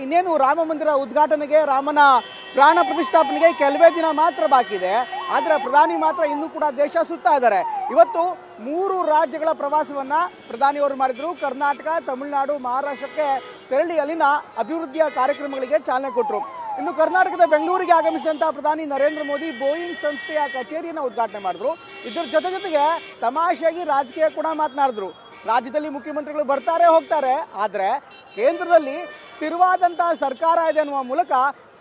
ಇನ್ನೇನು ರಾಮ ಮಂದಿರ ಉದ್ಘಾಟನೆಗೆ ರಾಮನ ಪ್ರಾಣ ಪ್ರತಿಷ್ಠಾಪನೆಗೆ ಕೆಲವೇ ದಿನ ಮಾತ್ರ ಬಾಕಿ ಇದೆ. ಆದರೆ ಪ್ರಧಾನಿ ಮಾತ್ರ ಇನ್ನೂ ಕೂಡ ದೇಶ ಸುತ್ತಾ ಇದ್ದಾರೆ. ಇವತ್ತು 3 ರಾಜ್ಯಗಳ ಪ್ರವಾಸವನ್ನ ಪ್ರಧಾನಿಯವರು ಮಾಡಿದ್ರು. ಕರ್ನಾಟಕ, ತಮಿಳುನಾಡು, ಮಹಾರಾಷ್ಟ್ರಕ್ಕೆ ತೆರಳಿ ಅಲ್ಲಿನ ಅಭಿವೃದ್ಧಿಯ ಕಾರ್ಯಕ್ರಮಗಳಿಗೆ ಚಾಲನೆ ಕೊಟ್ಟರು. ಇನ್ನು ಕರ್ನಾಟಕದ ಬೆಂಗಳೂರಿಗೆ ಆಗಮಿಸಿದಂತಹ ಪ್ರಧಾನಿ ನರೇಂದ್ರ ಮೋದಿ ಬೋಯಿಂಗ್ ಸಂಸ್ಥೆಯ ಕಚೇರಿಯನ್ನು ಉದ್ಘಾಟನೆ ಮಾಡಿದ್ರು. ಇದರ ಜೊತೆಗೆ ತಮಾಷೆಯಾಗಿ ರಾಜಕೀಯ ಕೂಡ ಮಾತನಾಡಿದ್ರು. ರಾಜ್ಯದಲ್ಲಿ ಮುಖ್ಯಮಂತ್ರಿಗಳು ಬರ್ತಾರೆ ಹೋಗ್ತಾರೆ, ಆದರೆ ಕೇಂದ್ರದಲ್ಲಿ ಸ್ಥಿರವಾದಂತಹ ಸರ್ಕಾರ ಇದೆ ಅನ್ನುವ ಮೂಲಕ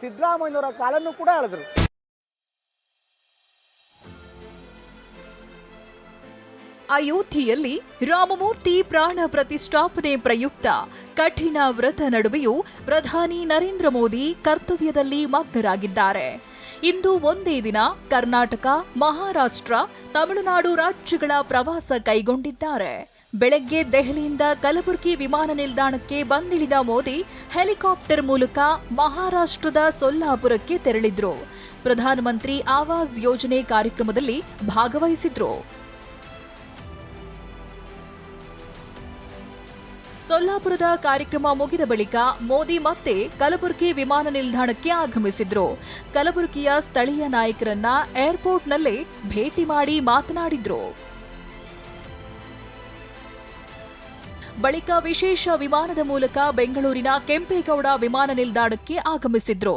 ಸಿದ್ದರಾಮಯ್ಯನವರ ಕಾಲನ್ನು ಕೂಡ ಎಳೆದರು. ಅಯೋಧ್ಯೆಯಲ್ಲಿ ರಾಮಮೂರ್ತಿ ಪ್ರಾಣ ಪ್ರತಿಷ್ಠಾಪನೆ ಪ್ರಯುಕ್ತ ಕಠಿಣ ವ್ರತ ನಡುವೆಯೂ ಪ್ರಧಾನಿ ನರೇಂದ್ರ ಮೋದಿ ಕರ್ತವ್ಯದಲ್ಲಿ ಮಗ್ನರಾಗಿದ್ದಾರೆ. ಇಂದು ಒಂದೇ ದಿನ ಕರ್ನಾಟಕ, ಮಹಾರಾಷ್ಟ್ರ, ತಮಿಳುನಾಡು ರಾಜ್ಯಗಳ ಪ್ರವಾಸ ಕೈಗೊಂಡಿದ್ದಾರೆ. ಬೆಳಗ್ಗೆ ದೆಹಲಿಯಿಂದ ಕಲಬುರಗಿ ವಿಮಾನ ನಿಲ್ದಾಣಕ್ಕೆ ಬಂದಿಳಿದ ಮೋದಿ ಹೆಲಿಕಾಪ್ಟರ್ ಮೂಲಕ ಮಹಾರಾಷ್ಟ್ರದ ಸೊಲ್ಲಾಪುರಕ್ಕೆ ತೆರಳಿದ್ರು. ಪ್ರಧಾನಮಂತ್ರಿ ಆವಾಸ್ ಯೋಜನೆ ಕಾರ್ಯಕ್ರಮದಲ್ಲಿ ಭಾಗವಹಿಸಿದ್ರು. ಸೊಲ್ಲಾಪುರದ ಕಾರ್ಯಕ್ರಮ ಮುಗಿದ ಬಳಿಕ ಮೋದಿ ಮತ್ತೆ ಕಲಬುರಗಿ ವಿಮಾನ ನಿಲ್ದಾಣಕ್ಕೆ ಆಗಮಿಸಿದ್ರು. ಕಲಬುರಗಿಯ ಸ್ಥಳೀಯ ನಾಯಕರನ್ನ ಏರ್ಪೋರ್ಟ್ನಲ್ಲೇ ಭೇಟಿ ಮಾಡಿ ಮಾತನಾಡಿದ್ರು. ಬಳಿಕ ವಿಶೇಷ ವಿಮಾನದ ಮೂಲಕ ಬೆಂಗಳೂರಿನ ಕೆಂಪೇಗೌಡ ವಿಮಾನ ನಿಲ್ದಾಣಕ್ಕೆ ಆಗಮಿಸಿದ್ರು.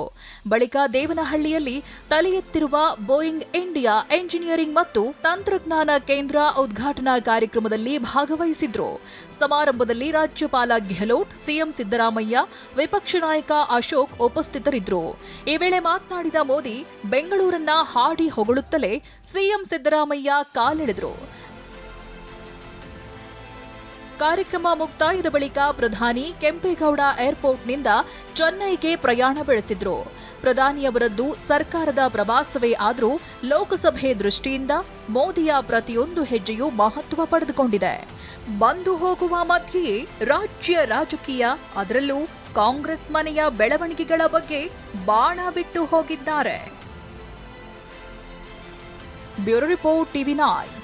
ಬಳಿಕ ದೇವನಹಳ್ಳಿಯಲ್ಲಿ ತಲೆ ಎತ್ತಿರುವ ಬೋಯಿಂಗ್ ಇಂಡಿಯಾ ಎಂಜಿನಿಯರಿಂಗ್ ಮತ್ತು ತಂತ್ರಜ್ಞಾನ ಕೇಂದ್ರ ಉದ್ಘಾಟನಾ ಕಾರ್ಯಕ್ರಮದಲ್ಲಿ ಭಾಗವಹಿಸಿದ್ರು. ಸಮಾರಂಭದಲ್ಲಿ ರಾಜ್ಯಪಾಲ ಗೆಹ್ಲೋಟ್, ಸಿಎಂ ಸಿದ್ದರಾಮಯ್ಯ, ವಿಪಕ್ಷ ನಾಯಕ ಅಶೋಕ್ ಉಪಸ್ಥಿತರಿದ್ದರು. ಈ ವೇಳೆ ಮಾತನಾಡಿದ ಮೋದಿ ಬೆಂಗಳೂರನ್ನ ಹಾಡಿ ಹೊಗಳುತ್ತಲೇ ಸಿಎಂ ಸಿದ್ದರಾಮಯ್ಯ ಕಾಲೆಳೆದರು. ಕಾರ್ಯಕ್ರಮ ಮುಕ್ತಾಯದ ಬಳಿಕ ಪ್ರಧಾನಿ ಕೆಂಪೇಗೌಡ ಏರ್ಪೋರ್ಟ್ನಿಂದ ಚೆನ್ನೈಗೆ ಪ್ರಯಾಣ ಬೆಳೆಸಿದ್ರು. ಪ್ರಧಾನಿಯವರದ್ದು ಸರ್ಕಾರದ ಪ್ರವಾಸವೇ ಆದರೂ ಲೋಕಸಭೆ ದೃಷ್ಟಿಯಿಂದ ಮೋದಿಯ ಪ್ರತಿಯೊಂದು ಹೆಜ್ಜೆಯೂ ಮಹತ್ವ ಪಡೆದುಕೊಂಡಿದೆ. ಬಂದು ಹೋಗುವ ಮಧ್ಯೆಯೇ ರಾಜ್ಯ ರಾಜಕೀಯ, ಅದರಲ್ಲೂ ಕಾಂಗ್ರೆಸ್ ಮನೆಯ ಬೆಳವಣಿಗೆಗಳ ಬಗ್ಗೆ ಬಾಣ ಬಿಟ್ಟು ಹೋಗಿದ್ದಾರೆ. Bureau report, TV9.